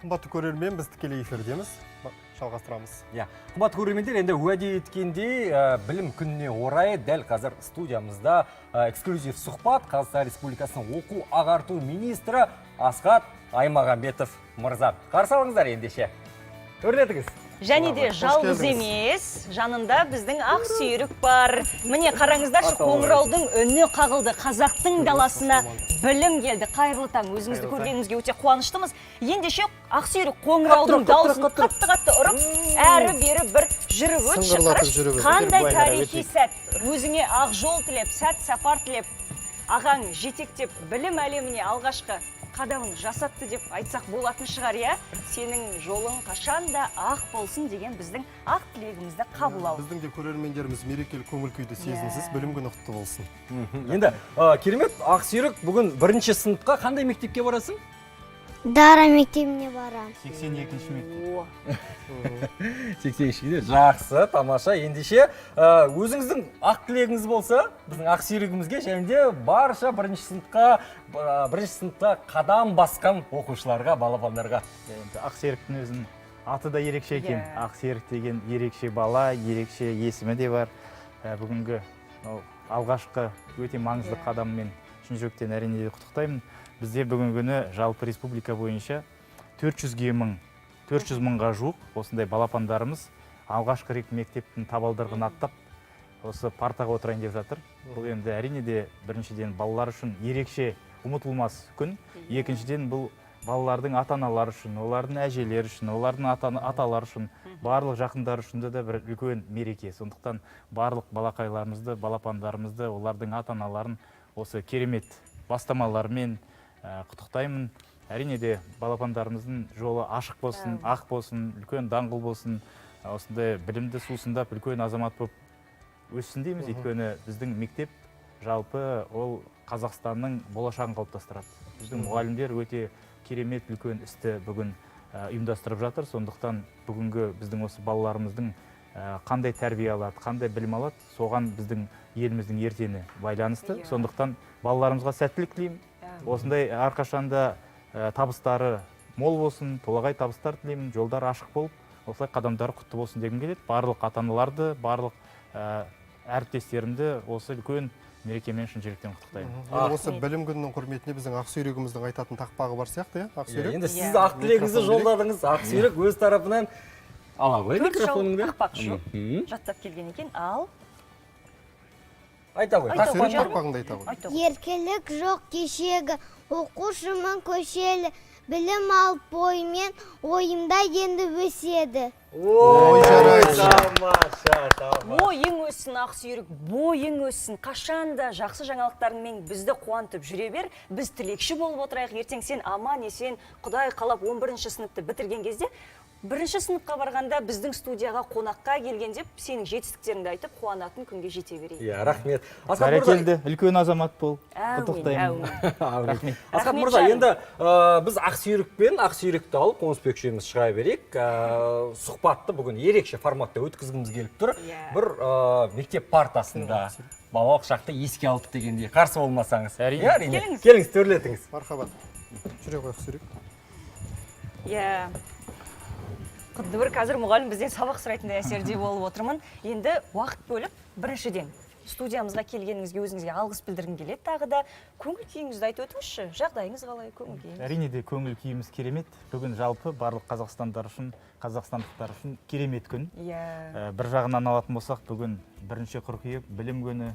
Қымбатты көрермен, біз тікелей эфирдеміз. Жалғастырамыз. Қымбатты көрермендер, енді уәде еткендей, білім күніне орай дәл қазір студиямызда эксклюзив сұхбат Қазақстан Республикасының оқу ағарту министрі Асхат Аймағамбетов мырза. Қарсы алыңыздар ендеше. Өрлетіңіз. Және де жалғыз емес, жанында біздің Ақсүйрік бар. Міне қараңыздаршы, қоңыраудың үні қағылды. Қазақтың даласына білім келді. Қайырлы таң, өзіңізді көргенімізге өте қуаныштымыз. Ендеше Ақсүйрік қоңыраудың дауысын қатты ұрып, әрі-бері бір жүріп өтші. Қандай тарихи сәт, өзіңе ақ жол тілеп, сәт сапар тілеп, ағаң жетектеп, білім әлеміне алғашқы қадамын жасатты деп айтсақ болатын шығар, иә? Сенің жолың қашанда ақ болсын деген біздің ақ тілегімізді қабылдау. Біздің де көрермендеріміз мерекелік көңіл күйді сезінсіз, білім күні құтты болсын. Енді керемет, Ақсүйрік бүгін бірінші сыныпқа қандай мектепке барасың? Дара мектебіне барам. 82-ші мектеп. 82-ші жақсы, тамаша. Ендеше өзіңіздің ақ тілегіңіз болса, біздің Ақсүйрігімізге және де барша бірінші сыныпта қадам басқан оқушыларға, балапандарға. Ақсүйріктің өзінің аты да ерекше екен. Ақсүйрік деген ерекше бала, ерекше есімі де бар. Бүгінгі алғашқы өте маңызды қадаммен шын жүректен әрине құттықтаймын. Бізде бүгін күні жалпы республика бойынша 400 мыңға жуық осындай балапандарымыз алғашқы рет мектептің табалдырығын аттап, осы партаға отырайын деп жатыр. Бұл енді әрине де біріншіден балалар үшін ерекше ұмытылмас күн. Екіншіден бұл балалардың ата-аналары үшін, олардың әжелері үшін, олардың аталары үшін, барлық жақындары үшін де бір үлкен мереке. Сондықтан барлық балақайларымызды, балапандарымызды, олардың ата-аналарын осы керемет бастамалармен құттықтаймын. Әрине де балапандарымыздың жолы ашық болсын, ақ болсын, үлкен даңғыл болсын, осындай білімді сусындап, үлкен азамат болып өссін дейміз. Өйткені біздің мектеп жалпы ол Қазақстанның болашағын қалыптастырады. Біздің мұғалімдер өте керемет үлкен істі бүгін ұйымдастырып жатыр. Сондықтан бүгінгі біздің осы балаларымыздың қандай тәрбие алады, қандай білім алады, соған біздің еліміздің ертеңі байланысты. Сондықтан балаларымызға сәттілік тілеймін. Осындай әрқашанда табыстары мол болсын, толағай табыстар тілеймін, жолдары ашық болып, осылай қадамдары құтты болсын дегім келеді. Барлық ата-аналарды, барлық әріптестерімді осы үлкен мерекемен шын жүректен құттықтаймын. Осы білім күнінің құрметіне біздің Ақсүйрігіміздің айтатын тақпағы бар сияқты, Ақсүйрік? Енді сіз ақ тілегіңізді жолдадыңыз. Ақсүйрік өз тарапынан ала ғой микрофоныңды. Тақпақ жоқ. Жаттап келген екен, ал айта ғой. Ақсүйрік тақпағыңды айта ғой. Еркелік жоқ кешегі, оқушымын көшелі, білім алып бойымен, ойымда енді өседі. Бойың өссін, Ақсүйрік, бойың өссін. Қашанда жақсы жаңалықтарыңмен бізді қуантып жүре бер. Біз тілекші болып отырайық. Ертең сен аман есен, Құдай қалап 11-ші сыныпты бітірген кезде, бірінші сыныпқа барғанда біздің студияға қонаққа келген деп, сенің жетістіктеріңді айтып, қуанатын күнге жете берейік. Рахмет. Бәрекелді, үлкен азамат бол. Құттықтаймын. Рахмет. Асхат мырза, енді біз Ақсүйрікпен Ақсүйрікті алып, қонысбекшіміз шыға берейік. Сұхбатты бүгін ерекше форматта өткізгіміз келіп тұр. Бір мектеп партасында балалық шақты еске алдық дегендей. Қарсы болмасаңыз. Әрине. Келіңіз, төрлетіңіз. Мархабат. Жүре қой Ақсүйрік. Құдды бір қазір мұғалім бізден сабақ сұрайтындай әсерде болып отырмын. Енді уақыт бөліп, біріншіден студиямызға келгеніңізге өзіңізге алғыс білдіргім келеді. Тағы да көңіл күйіңізді айтып өтіңізші. Жағдайыңыз қалай, көңіл күйіңіз? Әрине де көңіл күйіміз керемет. Бүгін жалпы барлық қазақстандықтар үшін керемет күн. Бір жағынан алатын болсақ, бүгін 1 қыркүйек білім күні.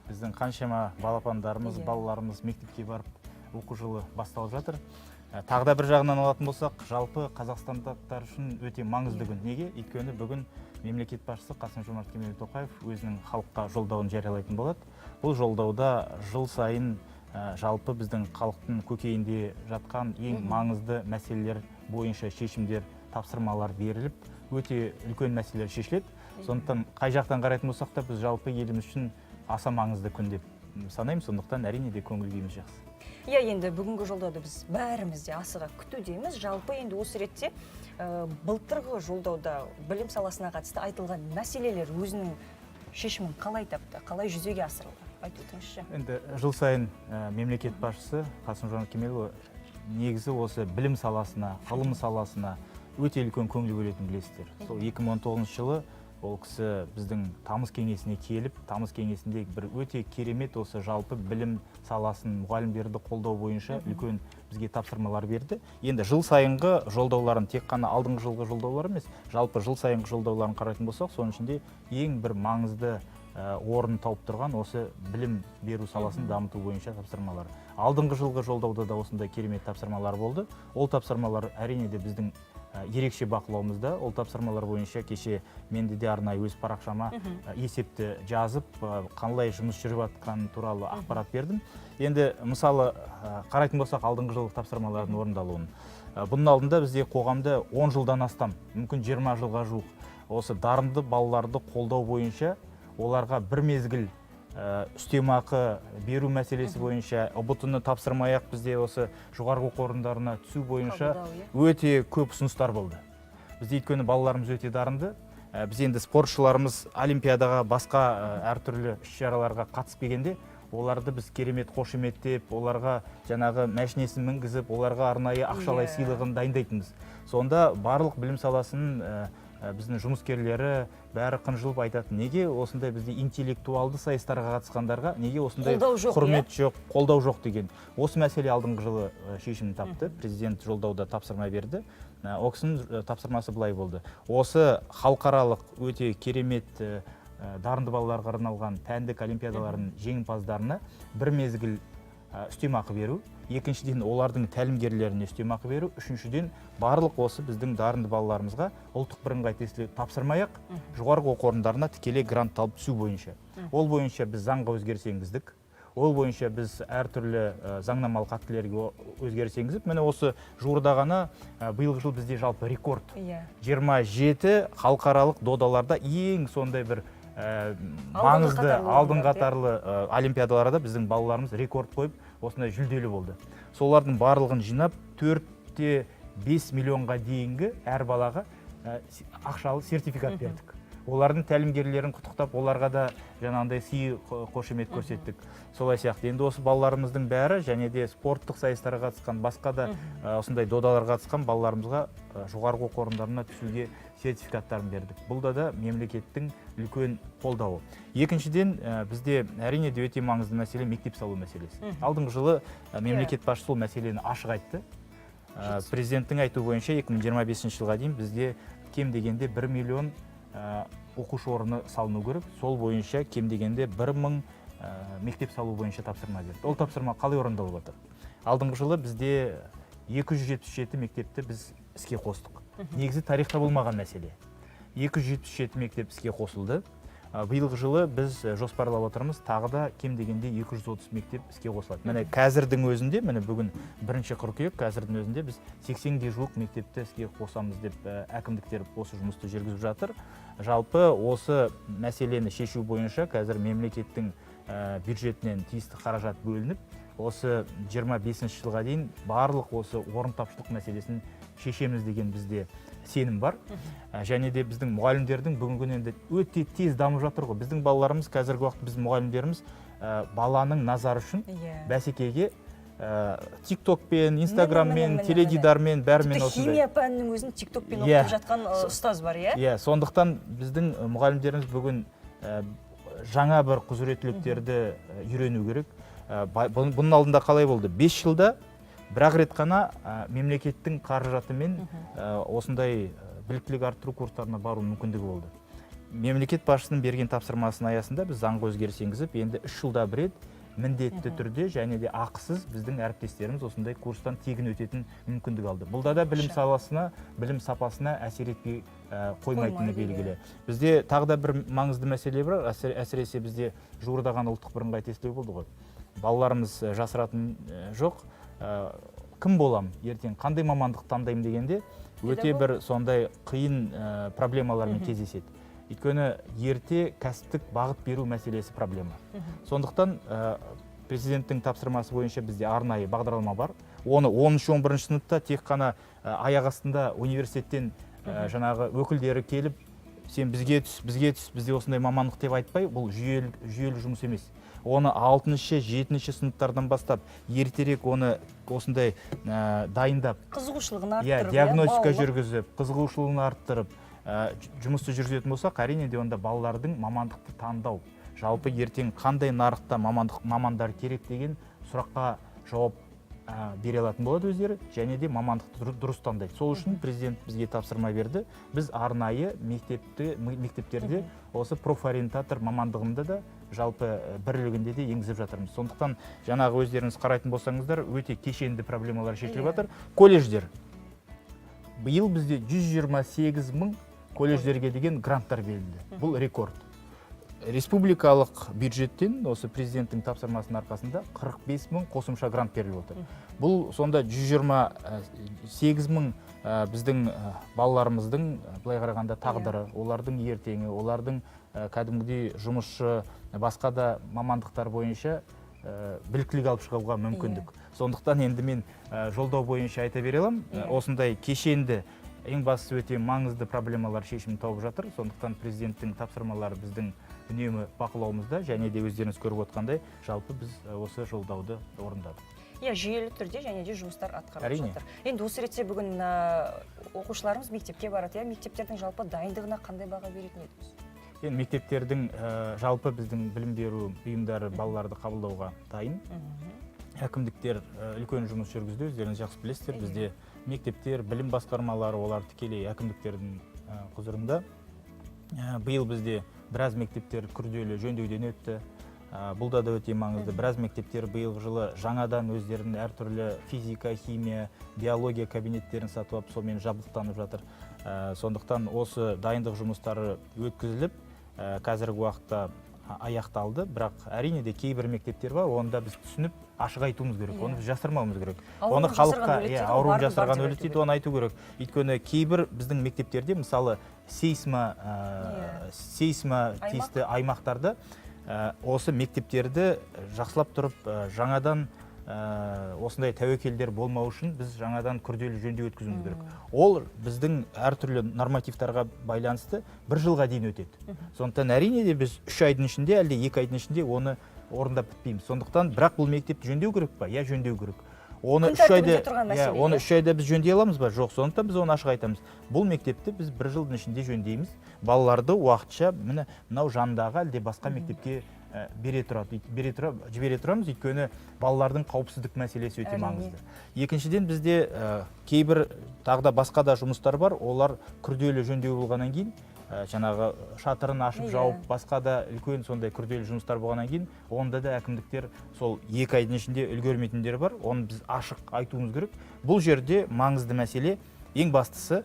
Біздің қаншама балапандарымыз, балаларымыз мектепке барып оқу жылы басталып жатыр. Тағы да бір жағынан алатын болсақ, жалпы қазақстандықтар үшін өте маңызды күн. Неге? Өйткені бүгін мемлекет басшысы Қасым-Жомарт Кемелұлы Тоқаев өзінің халыққа жолдауын жариялайтын болады. Бұл жолдауда жыл сайын жалпы біздің халықтың көкейінде жатқан ең маңызды мәселелер бойынша шешімдер, тапсырмалар беріліп, өте үлкен мәселелер шешіледі. Сондықтан қай жақтан қарайтын болсақ та біз жалпы еліміз үшін аса маңызды күн деп санаймын. Сондықтан әрине де көңіл күйіміз жақсы. Енді бүгінгі жолдауды біз бәріміз де асыға күтудеміз. Жалпы енді осы ретте былтырғы жолдауда білім саласына қатысты айтылған мәселелер өзінің шешімін қалай тапты, қалай жүзеге асырылды? Айтып өтіңізші. Енді жыл сайын мемлекет басшысы Қасым-Жомарт Кемелұлы негізі осы білім саласына, ғылым саласына өте үлкен көңіл бөлетінін білесіздер. Сол 2019 жылы ол кісі біздің тамыз кеңесіне келіп, тамыз кеңесінде бір өте керемет осы жалпы білім саласын, мұғалімдерді қолдау бойынша үлкен бізге тапсырмалар берді. Енді жыл сайынғы жолдауларын тек қана алдыңғы жылғы жолдаулар емес, жалпы жыл сайынғы жолдауларын қарайтын болсақ, соның ішінде ең бір маңызды орын тауып тұрған осы білім беру саласын дамыту бойынша тапсырмалар. Алдыңғы жылғы жолдауда да осындай керемет тапсырмалар болды. Ол тапсырмалар әрине де біздің ерекше бақылауымызда. Ол тапсырмалар бойынша кеше менде де арнайы өз парақшама есепті жазып, қандай жұмыс жүріп жатқаны туралы ақпарат бердім. Енді мысалы қарайтын болсақ алдыңғы жылғы тапсырмалардың орындалуын. Бұның алдында бізде қоғамда 10 жылдан астам, мүмкін 20 жылға жуық осы дарынды балаларды қолдау бойынша оларға бір мезгіл үстемақы беру мәселесі бойынша ұбт-ны тапсырмай-ақ бізде осы жоғарғы оқу орындарына түсу бойынша өте көп ұсыныстар болды. Бізде өйткені балаларымыз өте дарынды. Біз енді спортшыларымыз олимпиадаға, басқа әртүрлі іс-шараларға қатысып келгенде, оларды біз керемет қошеметтеп, оларға жаңағы мәшинесін мінгізіп, оларға арнайы ақшалай сыйлығын дайындайтынбыз. Сонда барлық білім саласының біздің жұмыскерлері бәрі қынжылып айтады, неге осындай бізде интеллектуалды сайыстарға қатысқандарға неге осындай құрмет жоқ, қолдау жоқ деген. Осы мәселе алдыңғы жылы шешімін тапты. Президент жолдауда тапсырма берді. Ол кісінің тапсырмасы былай болды. Осы халықаралық өте керемет дарынды балаларға арналған пәндік олимпиадалардың жеңімпаздарына бір мезгіл үстемақы беру, екіншіден олардың тәлімгерлеріне үстемақы беру, үшіншіден барлық осы біздің дарынды балаларымызға ұлттық бірыңғай тестілеу тапсырмай-ақ жоғарғы оқу орындарына тікелей грант алып түсу бойынша. Ол бойынша біз заңға өзгеріс енгіздік. Ол бойынша біз әртүрлі заңнамалық актілерге өзгеріс енгізіп, міне осы жуырда ғана биылғы жыл бізде жалпы рекорд. 27 халықаралық додаларда ең сондай бір маңызды алдын қатарлы олимпиадаларда біздің балаларымыз рекорд қойып, осындай жүлделі болды. Солардың барлығын жинап 4-5 миллионға дейінгі әр балаға ақшалы сертификат бердік. Олардың тәлімгерлерін құттықтап, оларға да жаңағындай сый қошемет көрсеттік. Солай сияқты. Енді осы балаларымыздың бәрі және де спорттық сайыстарға қатысқан, басқа да осындай додаларға қатысқан балаларымызға жоғарғы оқу орындарына түсуге сертификаттарын бердік. Бұл да мемлекеттің үлкен қолдауы. Екіншіден, бізде әрине де өте маңызды мәселе мектеп салу мәселесі. Алдыңғы жылы мемлекет басшысы сол мәселені ашық айтты. Президенттің айтуы бойынша 2025 жылға дейін бізде кем дегенде 1 миллион оқушы орны салыну керек. Сол бойынша кем дегенде 1000 мектеп салу бойынша тапсырма берді. Ол тапсырма қалай орындалып жатыр? Алдыңғы жылы бізде 277 мектепті біз іске қостық. Негізі тарихта болмаған мәселе. 277 мектеп іске қосылды. Биылғы жылы біз жоспарлап отырмыз, тағы да кем дегенде 230 мектеп іске қосылады. Міне қазірдің өзінде, міне бүгін 1 қыркүйек, қазірдің өзінде біз 80-ге жуық мектепті іске қосамыз деп әкімдіктер осы жұмысты жүргізіп жатыр. Жалпы осы мәселені шешу бойынша қазір мемлекеттің бюджетінен тиісті қаражат бөлініп, осы 25 жылға дейін барлық осы орын тапшылық мәселесін шешеміз деген бізде сенім бар. Және де біздің мұғалімдердің бүгінгі күнде өте тез дамып жатыр ғой. Біздің балаларымыз қазіргі уақытта біздің мұғалімдеріміз баланың назары үшін бәсекеге TikTok-пен, Instagram-мен, теледидармен, бәрімен осындай. Химия пәнінің өзін TikTok-пен оқып жатқан ұстаз бар, иә? Сондықтан біздің мұғалімдеріміз бүгін жаңа бір құзыреттіліктерді үйрену керек. Бұның алдында қалай болды? 5 жылда бір-ақ рет қана мемлекеттің қаражатымен осындай біліктілік арттыру курстарына бару мүмкіндігі болды. Мемлекет басшысының берген тапсырмасының аясында біз заңға өзгеріс енгізіп, енді 3 жылда бір рет міндетті түрде және де ақысыз біздің әріптестеріміз осындай курстан тегін өтетін мүмкіндік алды. Бұлда да білім саласына, білім сапасына әсер етпей қоймайтыны белгілі. Бізде тағы да бір маңызды мәселе бар, әсіресе бізде жуырда ғана ұлттық бірыңғай тестілеу болды ғой. Балаларымыз жасыратын жоқ. Кім болам, ертең қандай мамандық таңдаймын дегенде өте бір сондай қиын проблемалармен кездеседі. Өйткені ерте кәсіптік бағыт беру мәселесі проблема. Сондықтан президенттің тапсырмасы бойынша бізде арнайы бағдарлама бар. Оны 10-11 сыныпта тек қана аяқ астында университеттен жаңағы өкілдері келіп, сен бізге түс, бізде осындай мамандық деп айтпай, бұл жүйелі жұмыс емес. оны 6-шы, 7-ші сыныптардан бастап ертерек оны осындай дайындап, Қызығушылығын арттырып, диагностика жүргізіп, қызығушылығын арттырып, жұмысты жүргізетін болсақ, әрине де онда балалардың мамандықты таңдау, жалпы ертең қандай нарықта мамандар керек деген сұраққа жауап бере алатын болады өздері, және де мамандықты дұрыс таңдайды. Сол үшін президент бізге тапсырма берді. Біз арнайы мектептерде осы профориентатор мамандығында да жалпы бірлігінде де енгізіп жатырмыз. Сондықтан жаңағы өздеріңіз қарайтын болсаңыздар, өте кешенді проблемалар шешіліп жатыр. Колледждер. Биыл бізде 128 мың колледждерге деген гранттар берілді. Бұл рекорд. Республикалық бюджеттен осы президенттің тапсырмасының арқасында 45 мың қосымша грант беріліп отыр. Бұл сонда 128 мың біздің балаларымыздың былай қарағанда тағдыры, олардың ертеңі, олардың кәдімгідей жұмысшы, басқа да мамандықтар бойынша біліктілік алып шығуға мүмкіндік. Сондықтан енді мен жолдау бойынша айта бере аламын, осындай кешенді, ең бастысы өте маңызды проблемалар шешімін тауып жатыр. Сондықтан президенттің тапсырмалары біздің үнемі бақылауымызда, және де өздеріңіз көріп отқандай, жалпы біз осы жолдауды орындадық. Жүйелі түрде және де жұмыстар атқарылып Әрине. жатыр. Енді осы ретте бүгін оқушыларымыз мектепке барады. Мектептердің жалпы дайындығына қандай баға беретін едіңіз? Енді мектептердің жалпы біздің білім беру ұйымдары балаларды қабылдауға дайын. Әкімдіктер үлкен жұмыс жүргізді, өздеріңіз жақсы білесіздер. Бізде мектептер, білім басқармалары, олар тікелей әкімдіктердің құзырында. Биыл бізде біраз мектептер күрделі жөндеуден өтті. Бұл да өте маңызды. Біраз мектептер биылғы жылы жаңадан өздерінің әртүрлі физика, химия, биология кабинеттерін сатып алып, сонымен жабдықтанып жатыр. Сондықтан осы дайындық жұмыстары өткізіліп, қазіргі уақытта аяқталды. Бірақ әрине де кейбір мектептер бар, онда біз түсініп, ашық айтуымыз керек, оны біз жасырмауымыз керек. Оны халыққа ауруын жасырған өледі дейді, оны айту керек. Өйткені кейбір біздің мектептерде, мысалы, сейсма тиісті аймақтарда осы мектептерді жақсылап тұрып, жаңадан осындай тәуекелдер болмау үшін біз жаңадан күрделі жөндеу өткізуіміз керек. Ол біздің әртүрлі нормативтарға байланысты 1 жылға дейін өтеді. Сондықтан әрине де біз 3 айдың ішінде, әлде 2 айдың ішінде оны орындап бітпейміз. Сондықтан бірақ бұл мектепті жөндеу керек па? Жөндеу керек. Оны 3 айда біз жөндей аламыз ба? Жоқ, сондықтан біз оны ашық айтамыз. Бұл мектепті біз 1 жылдың ішінде жөндейміз. Балаларды уақытша мынау жанындағы әлде басқа мектепке жібере тұрамыз, өйткені балалардың қауіпсіздік мәселесі өте маңызды. Екіншіден бізде кейбір тағда басқа да жұмыстар бар, олар күрделі жөндеу болғаннан кейін, жаңағы шатырын ашып жауып, басқа да үлкен сондай күрделі жұмыстар болғаннан кейін, онда да әкімдіктер сол 2 айдың ішінде үлгермейтіндері бар, оны біз ашық айтуымыз керек. Бұл жерде маңызды мәселе, ең бастысы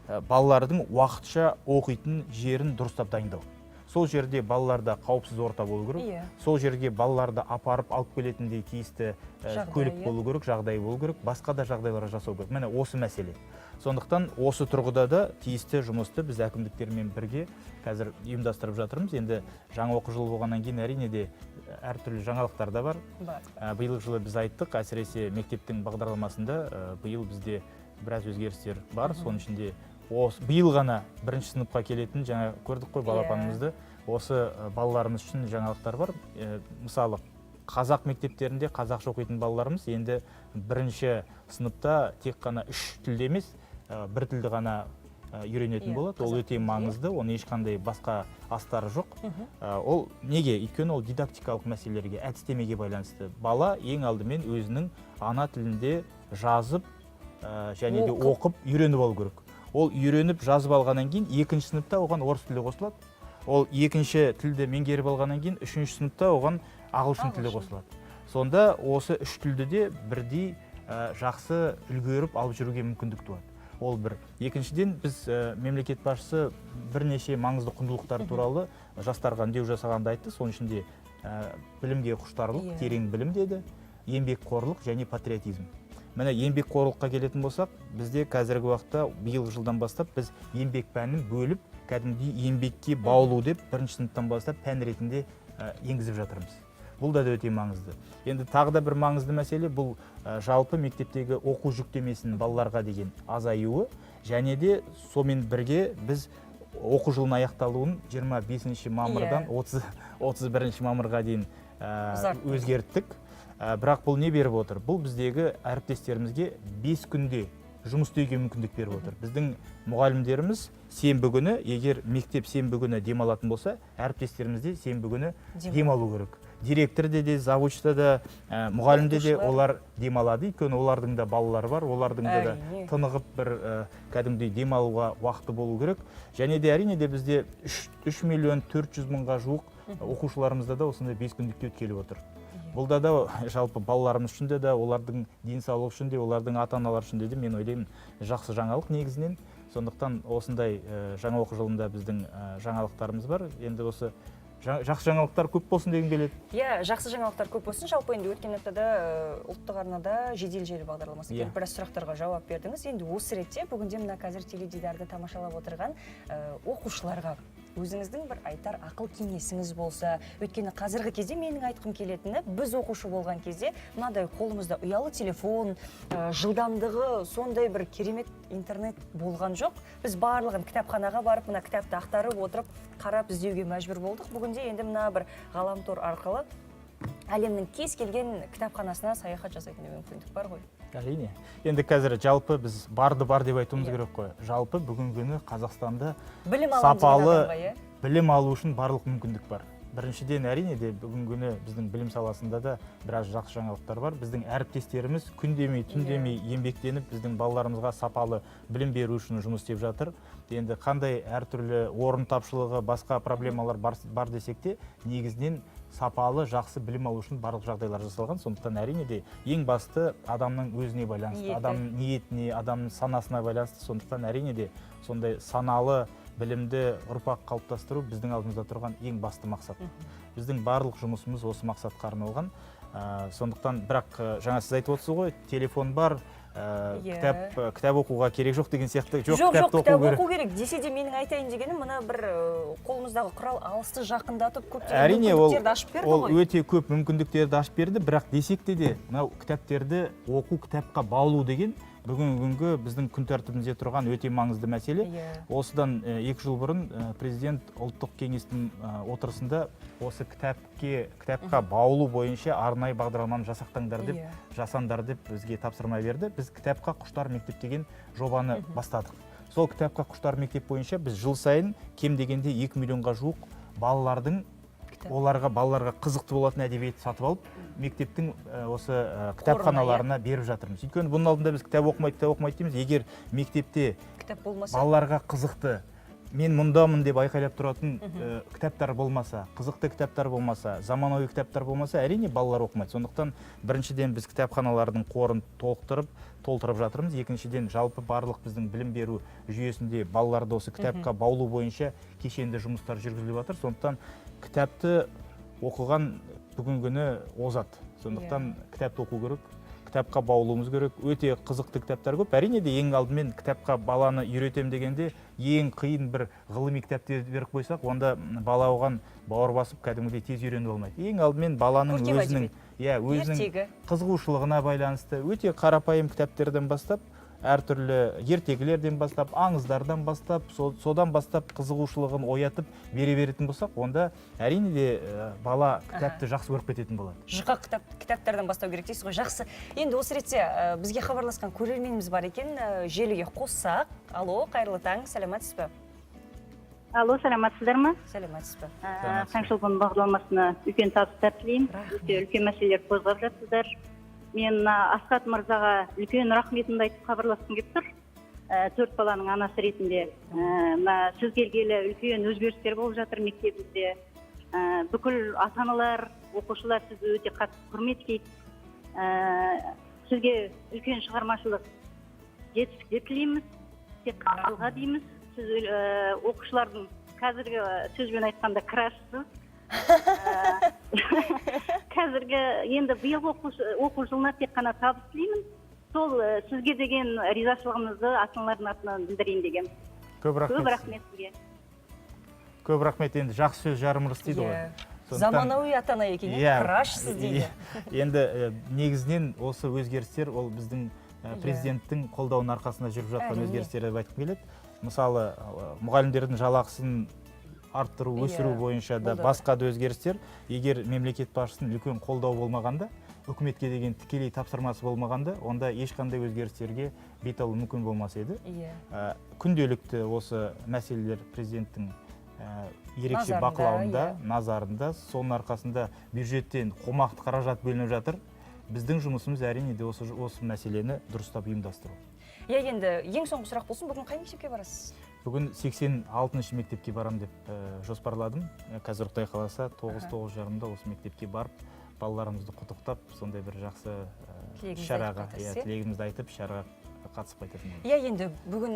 балалардың уақытша оқитын жерін дұрыстап дайындау. Сол жерде балаларда қауіпсіз орта болу керек. Сол жерге балаларды апарып алып келетіндей тиісті көлік болу керек, жағдай болу керек, басқа да жағдайларға жасау керек. Міне осы мәселе. Сондықтан осы тұрғыда да тиісті жұмысты біз әкімдіктермен бірге қазір ұйымдастырып жатырмыз. Енді жаңа оқу жылы болғаннан кейін әрине де әртүрлі жаңалықтар да бар. Биылғы жылы біз айттық, әсіресе мектептің бағдарламасында биыл бізде біраз өзгерістер бар. Соның ішінде биыл ғана 1-ші сыныпқа келетін, жаңа көрдік қой балапанымызды, осы балаларымыз үшін жаңалықтар бар. Мысалы, қазақ мектептерінде қазақша оқитын балаларымыз енді 1-ші сыныпта тек қана 3 тілде емес, 1 тілді ғана үйренетін болады. Ол өте маңызды, оның ешқандай басқа астары жоқ. Ол неге? Өйткені ол дидактикалық мәселелерге, әдістемеге байланысты. Бала ең алдымен өзінің ана тілінде жазып және де оқып үйреніп алу керек. Ол үйреніп жазып алғаннан кейін 2-ші сыныпта оған орыс тілі қосылады. Ол 2-ші тілді меңгеріп алғаннан кейін 3-ші сыныпта оған ағылшын тілі қосылады. Сонда осы 3 тілді де бірдей жақсы үлгеріп алып жүруге мүмкіндік туады. Ол бір. Екіншіден біз мемлекет басшысы бірнеше маңызды құндылықтар туралы жастарға үндеу жасағанды айтты. Соның ішінде білімге құштарлық, терең білім деді, еңбекқорлық және патриотизм. Міне еңбекқорлыққа келетін болсақ, бізде қазіргі уақытта биылғы жылдан бастап біз еңбек пәнін бөліп, кәдімгідей еңбекке баулу деп 1-ші сыныптан бастап пән ретінде енгізіп жатырмыз. Бұл да өте маңызды. Енді тағы да бір маңызды мәселе, бұл жалпы мектептегі оқу жүктемесінің балаларға деген азаюы, және де сонымен бірге біз оқу жылының аяқталуын 25-ші мамырдан 31-ші мамырға дейін өзгерттік. Бірақ бұл не беріп отыр? Бұл біздегі әріптестерімізге 5 күнде жұмыс істеуге мүмкіндік беріп отыр. Біздің мұғалімдеріміз сенбі күні, егер мектеп сенбі күні демалатын болса, әріптестеріміз де сенбі күні демалу керек. Директорде де, завучта да, мұғалімде де олар демалады, өйткені олардың да балалары бар, олардың да тынығып бір кәдімгідей демалуға уақыты болу керек. Және де әрине де бізде 3 миллион 400 мыңға жуық оқушыларымызда да осындай 5 күндікке өткеліп отыр. Бұлда да жалпы балаларымыз үшін де, олардың денсаулығы үшін де, олардың ата-аналар үшін де мен ойлаймын жақсы жаңалық негізінен. Сондықтан осындай жаңа оқу жылында біздің жаңалықтарымыз бар. Енді осы жақсы жаңалықтар көп болсын деген келеді. Иә, жақсы жаңалықтар көп болсын. Жалпы енді өткен аптада ұлттық арнада жедел желі бағдарламасы келіп біраз сұрақтарға жауап бердіңіз. Енді осы ретте бүгінде мына қазір теледидарды тамашалап отырған оқушыларға өзіңіздің бір айтар ақыл кеңесіңіз болса, өйткені қазіргі кезде менің айтқым келетіні, біз оқушы болған кезде мынадай қолымызда ұялы телефон, жылдамдығы сондай бір керемет интернет болған жоқ. Біз барлығын кітапханаға барып, мына кітапты ақтарып отырып, қарап іздеуге мәжбүр болдық. Бүгінде енді мына бір ғаламтор арқылы әлемнің кез келген кітапханасына саяхат жасайтын мүмкіндік бар ғой. Әрине. Енді қазір жалпы біз барды бар деп айтуымыз керек қой. Жалпы бүгінгі күні Қазақстанда сапалы білім алу үшін барлық мүмкіндік бар. Біріншіден әрине де бүгінгі күні біздің білім саласында да біраз жақсы жаңалықтар бар. Біздің әріптестеріміз күн демей, түн демей еңбектеніп, біздің балаларымызға сапалы білім беру үшін жұмыс істеп жатыр. Енді қандай әртүрлі орын тапшылығы, басқа проблемалар бар десек те, негізінен сапалы, жақсы білім алу үшін барлық жағдайлар жасалған. Сондықтан әрине де ең басты адамның өзіне байланысты, адамның ниетіне, адамның санасына байланысты. Сондықтан әрине де сондай саналы білімді ұрпақ қалыптастыру біздің алдымызда тұрған ең басты мақсат. Біздің барлық жұмысымыз осы мақсатқа арналған. Сондықтан, бірақ жаңа сіз айтып отырсыз ғой, телефон бар, кітап оқуға керек жоқ деген сияқты. Жоқ, кітап оқу керек. Десе де менің айтайын дегенім, мына бір қолымыздағы құрал алысты жақындатып көптеген мүмкіндіктерді ашып берді ғой. Ол өте көп мүмкіндіктерді ашып берді, бірақ десек те мынау кітаптерді оқу, кітапқа баулу деген бүгінгі күнгі біздің күн тәртібімізде тұрған өте маңызды мәселе. Осыдан 2 жыл бұрын президент ұлттық кеңестің отырысында осы кітапқа баулу бойынша арнайы бағдарламаны жасаңдар деп бізге тапсырма берді. Біз кітапқа құштар мектеп деген жобаны бастадық. Сол кітапқа құштар мектеп бойынша біз жыл сайын кем дегенде 2 миллионға жуық балаларға қызықты болатын әдебиетті сатып алып, мектептің осы кітапханаларына беріп жатырмыз. Өйткені бұның алдында біз кітап оқымайды дейміз. Егер мектепте балаларға қызықты, мен мұндамын деп айқайлап тұратын кітаптар болмаса, қызықты кітаптар болмаса, заманауи кітаптар болмаса, әрине балалар оқымайды. Сондықтан біріншіден біз кітапханалардың қорын толтырып жатырмыз. Екіншіден жалпы барлық біздің білім беру жүйесінде балаларды осы кітапқа баулу бойынша кешенді жұмыстар жүргізіліп жатыр. Сондықтан кітапты оқыған бүгінгі күні озат. Сондықтан кітапты оқу керек, кітапқа баулуымыз керек. Өте қызықты кітаптар көп. Әрине де ең алдымен кітапқа баланы үйретем дегенде ең қиын бір ғылыми кітапты беріп қойсақ, онда бала оған бауыр басып кәдімгідей тез үйреніп болмайды. Ең алдымен баланың өзінің қызығушылығына байланысты өте қарапайым кітаптерден бастап, әртүрлі ертегілерден бастап, аңыздардан бастап, содан бастап қызығушылығын оятып бере беретін болсақ, онда әрине де бала кітапты жақсы көріп кететін болады. Жұқа кітаптардан бастау керек дейсіз ғой. Жақсы. Енді осы ретте бізге хабарласқан көрерменіміз бар екен, желіге қоссақ. Алло, қайырлы таң, сәлеметсіз бе? Алло, сәлеметсіздер ме? Сәлеметсіз бе? Таңшолпан бағдарламасына үлкен табыстар тілеймін. Өте үлкен мәселелер қозғап жатсыздар. Мен Асқат мырзаға үлкен рахметімді айтып хабарласқым келіп тұр. 4 баланың анасы ретінде. Сіз келгелі үлкен өзгерістер болып жатыр мектебімізде. Бүкіл ата-аналар, оқушылар сізді өте қатты құрметтейді. Сізге үлкен шығармашылық жетістіктер тілейміз. Тек алға дейміз. Сіз оқушылардың қазіргі сөзбен айтқанда крашсыз. Қазіргі енді биылғы оқу жылына тек қана табыс тілеймін. Сол сізге деген ризашылығымызды ата-аналардың атынан білдірейін деген. Көп рахмет сізге. Көп рахмет. Енді жақсы сөз жарым ырыс дейді ғой. Заманауи ата-ана екен, крашсыз дейді. Енді негізінен осы өзгерістер ол біздің президенттің қолдауының арқасында жүріп жатқан өзгерістер деп айтқым келеді. Мысалы, мұғалімдердің жалақысын арттыру, өсіру бойынша да болды. басқа да өзгерістер, егер мемлекет басшысының үлкен қолдау болмағанда, үкіметке деген тікелей тапсырмасы болмағанда, онда ешқандай өзгерістерге бет алу мүмкін болмас еді. Күнделікті осы мәселелер президенттің ерекше Назарында, бақылауында, назарында, соның арқасында бюджеттен қомақты қаражат бөлініп жатыр. Біздің жұмысымыз әрине де осы мәселені дұрыстап ұйымдастыру. Енді ең соңғы сұрақ болсын, бүгін қай мектепке барасыз? Бүгін 86-шы мектепке барам деп жоспарладым. Қазір Құдай қаласа 9-9:30-да осы мектепке барып, балаларымызды құттықтап, сондай бір жақсы шараға, тілегімізді айтып, шараға қатысып қайтатын. Енді бүгін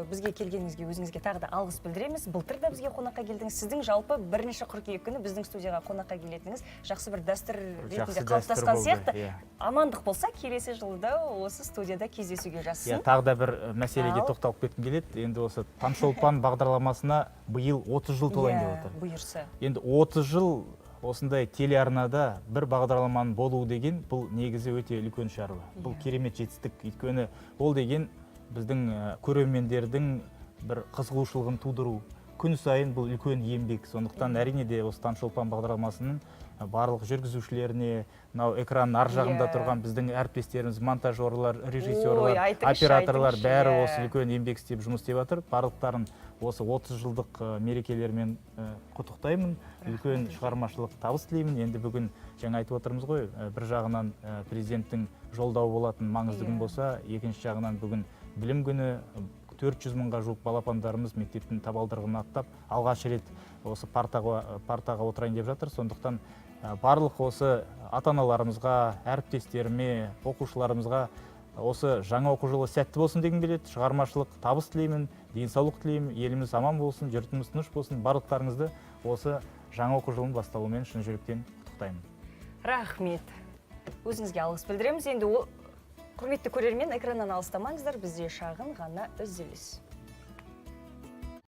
бізге келгеніңізге өзіңізге тағы да алғыс білдіреміз. Былтыр да бізге қонаққа келдіңіз. Сіздің жалпы 1 қыркүйек күні біздің студияға қонаққа келетініңіз жақсы бір дәстүр ретінде қалыптасқан сияқты. Амандық болса, келесі жылда осы студияда кездесуге жазсын. Тағы да бір мәселеге тоқталып кеткім келеді. Енді осы Таңшолпан бағдарламасына биыл 30 жыл толайын деп отыр. Бұйырса. Енді 30 жыл осындай телеарнада бір бағдарламаның болуы деген бұл негізі өте үлкен шаруа. Бұл керемет жетістік. Өйткені ол деген біздің көрермендердің бір қызығушылығын тудыру. Күн сайын бұл үлкен еңбек. Сондықтан әрине де осы Таңшолпан бағдарламасының барлық жүргізушілеріне, экранның ар жағында тұрған біздің әріптестеріміз, монтажерлар, режиссерлар, операторлар бәрі осы үлкен еңбек істеп жұмыс істеп жатыр. Барлықтарын осы 30 жылдық мерекелермен құттықтаймын. Үлкен шығармашылық табыс тілеймін. Енді бүгін жаңа айтып отырмыз ғой, бір жағынан президенттің жолдауы болатын маңызды күн болса, екінші жағынан бүгін білім күні, 400 мыңға жуық балапандарымыз мектептің табалдырығын аттап, алғаш рет осы партаға отырайын деп жатыр. Сондықтан барлық осы ата-аналарымызға, әріптестеріме, оқушыларымызға осы жаңа оқу жылы сәтті болсын дегім келеді. Шығармашылық табыс тілеймін, денсаулық тілеймін, еліміз аман болсын, жұртымыз тыныш болсын. Барлықтарыңызды осы жаңа оқу жылының басталуымен шын жүректен құттықтаймын. Рахмет. Өзіңізге алғыс білдіреміз. Енді құрметті көрермен, экраннан алыстамаңыздар, бізде шағын ғана үзіліс.